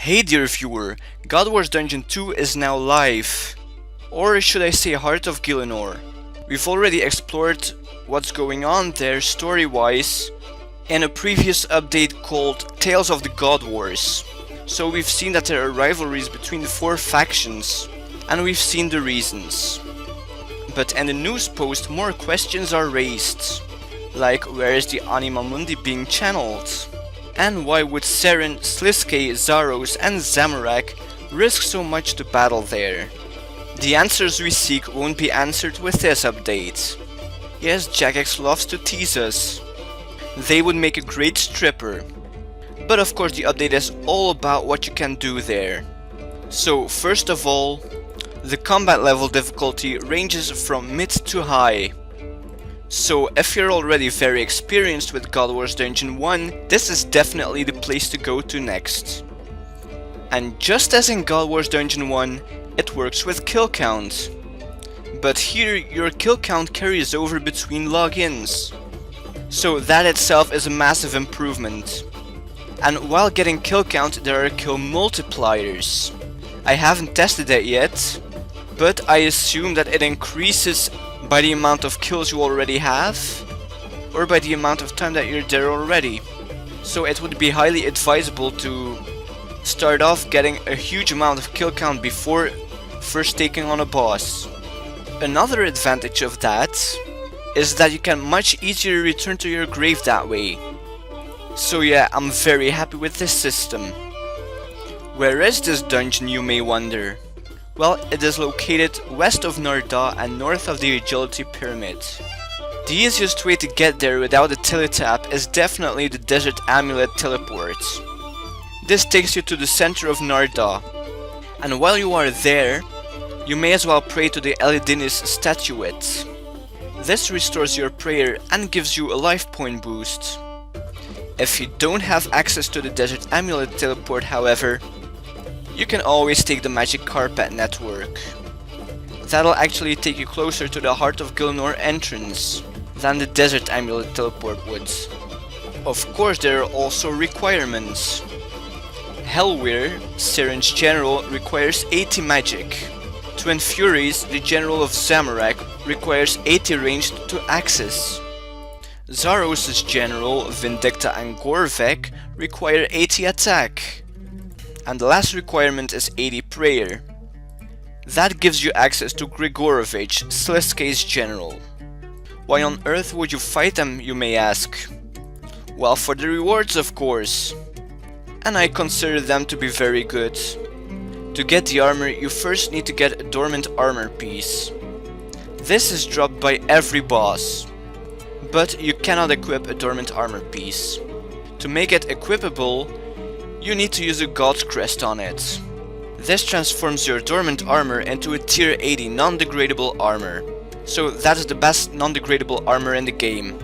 Hey dear viewer, God Wars Dungeon 2 is now live. Or should I say Heart of Gielinor. We've already explored what's going on there story-wise in a previous update called Tales of the God Wars. So we've seen that there are rivalries between the four factions, and we've seen the reasons. But in the news post more questions are raised, like where is the Anima Mundi being channeled? And why would Seren, Sliske, Zaros and Zamorak risk so much to battle there? The answers we seek won't be answered with this update. Yes, Jagex loves to tease us. They would make a great stripper. But of course the update is all about what you can do there. So first of all, the combat level difficulty ranges from mid to high. So if you're already very experienced with God Wars Dungeon 1, this is definitely the place to go to next. And just as in God Wars Dungeon 1, it works with kill count. But here your kill count carries over between logins. So that itself is a massive improvement. And while getting kill count, there are kill multipliers. I haven't tested it yet, but I assume that it increases by the amount of kills you already have, or by the amount of time that you're there already. So it would be highly advisable to start off getting a huge amount of kill count before first taking on a boss. Another advantage of that is that you can much easier return to your grave that way. So yeah, I'm very happy with this system. Where is this dungeon, you may wonder? Well, it is located west of Narda and north of the Agility Pyramid. The easiest way to get there without a teletap is definitely the Desert Amulet teleport. This takes you to the center of Narda, and while you are there, you may as well pray to the Elidinis statuette. This restores your prayer and gives you a life point boost. If you don't have access to the Desert Amulet teleport, however, you can always take the Magic Carpet network. That'll actually take you closer to the Heart of Gielinor entrance than the Desert Amulet teleport would. Of course, there are also requirements. Helwyr, Seren's general, requires 80 magic. Twin Furies, the general of Zamorak, requires 80 ranged to access. Zaros' general, Vindicta and Gorvek, require 80 attack. And the last requirement is 80 prayer. That gives you access to Grigorovich, Sliske's general. Why on earth would you fight them, you may ask? Well, for the rewards, of course. And I consider them to be very good. To get the armor, you first need to get a dormant armor piece. This is dropped by every boss. But you cannot equip a dormant armor piece. To make it equipable, you need to use a God's Crest on it. This transforms your dormant armor into a tier 80 non-degradable armor. So that is the best non-degradable armor in the game.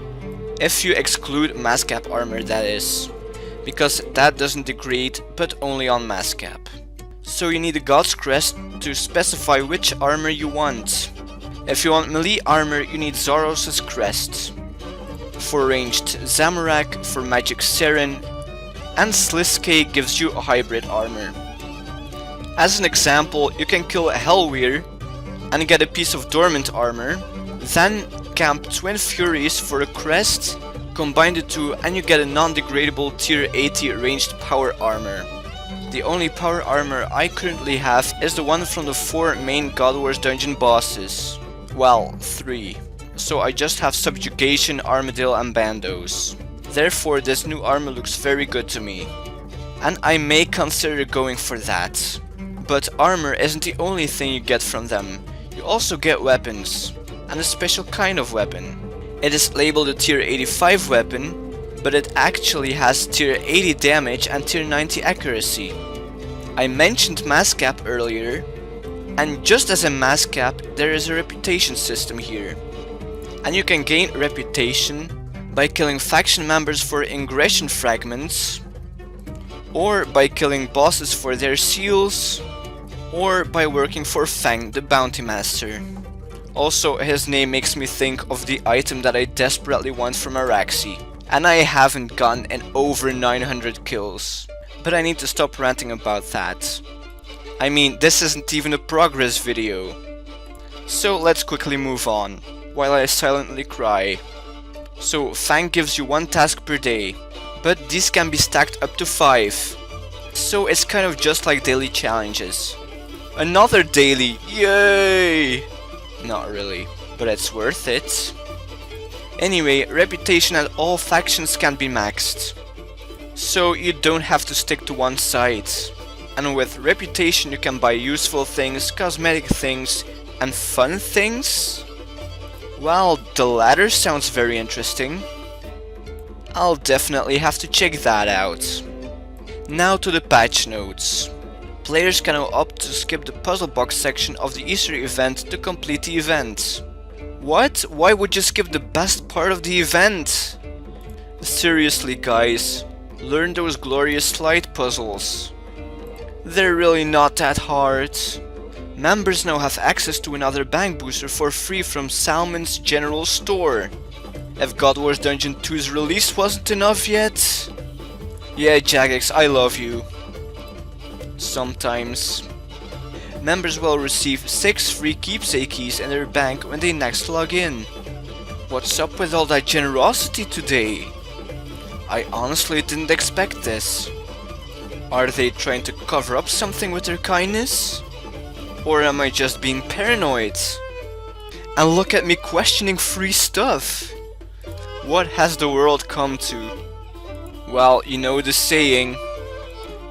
If you exclude Maskcap armor, that is. Because that doesn't degrade, but only on Maskcap. So you need a God's Crest to specify which armor you want. If you want melee armor, you need Zaros' Crest. For ranged, Zamorak, for magic, Seren, and Sliske gives you a hybrid armor. As an example, you can kill Helwyr and get a piece of dormant armor, then camp Twin Furies for a crest, combine the two and you get a non-degradable tier 80 ranged power armor. The only power armor I currently have is the one from the 4 main God Wars dungeon bosses. Well, 3. So I just have Subjugation, Armadale and Bandos. Therefore, this new armor looks very good to me, and I may consider going for that. But armor isn't the only thing you get from them. You also get weapons, and a special kind of weapon. It is labeled a tier 85 weapon, but it actually has tier 80 damage and tier 90 accuracy. I mentioned Maskcap earlier, and just as in Maskcap, there is a reputation system here. And you can gain reputation by killing faction members for ingression fragments, or by killing bosses for their seals, or by working for Fang the Bounty Master. Also, his name makes me think of the item that I desperately want from Araxi, and I haven't gotten in over 900 kills. But I need to stop ranting about that. I mean, this isn't even a progress video. So let's quickly move on, while I silently cry. So Fang gives you 1 task per day, but these can be stacked up to 5. So it's kind of just like daily challenges. Another daily, yay! Not really, but it's worth it. Anyway, reputation at all factions can be maxed. So you don't have to stick to one side. And with reputation you can buy useful things, cosmetic things, and fun things? Well, the latter sounds very interesting. I'll definitely have to check that out. Now to the patch notes. Players can now opt to skip the puzzle box section of the Easter event to complete the event. What? Why would you skip the best part of the event? Seriously guys, learn those glorious slide puzzles. They're really not that hard. Members now have access to another bank booster for free from Salmon's General Store. If God Wars Dungeon 2's release wasn't enough yet... Yeah, Jagex, I love you. Sometimes. Members will receive 6 free keepsake keys in their bank when they next log in. What's up with all that generosity today? I honestly didn't expect this. Are they trying to cover up something with their kindness? Or am I just being paranoid? And look at me questioning free stuff. What has the world come to? Well, you know the saying,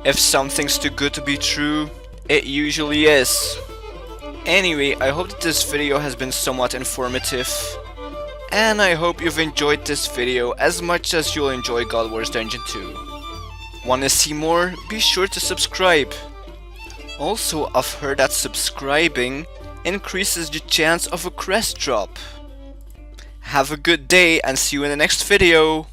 if something's too good to be true, it usually is. Anyway, I hope that this video has been somewhat informative. And I hope you've enjoyed this video as much as you'll enjoy God Wars Dungeon 2. Wanna see more? Be sure to subscribe. Also, I've heard that subscribing increases the chance of a crest drop. Have a good day and see you in the next video.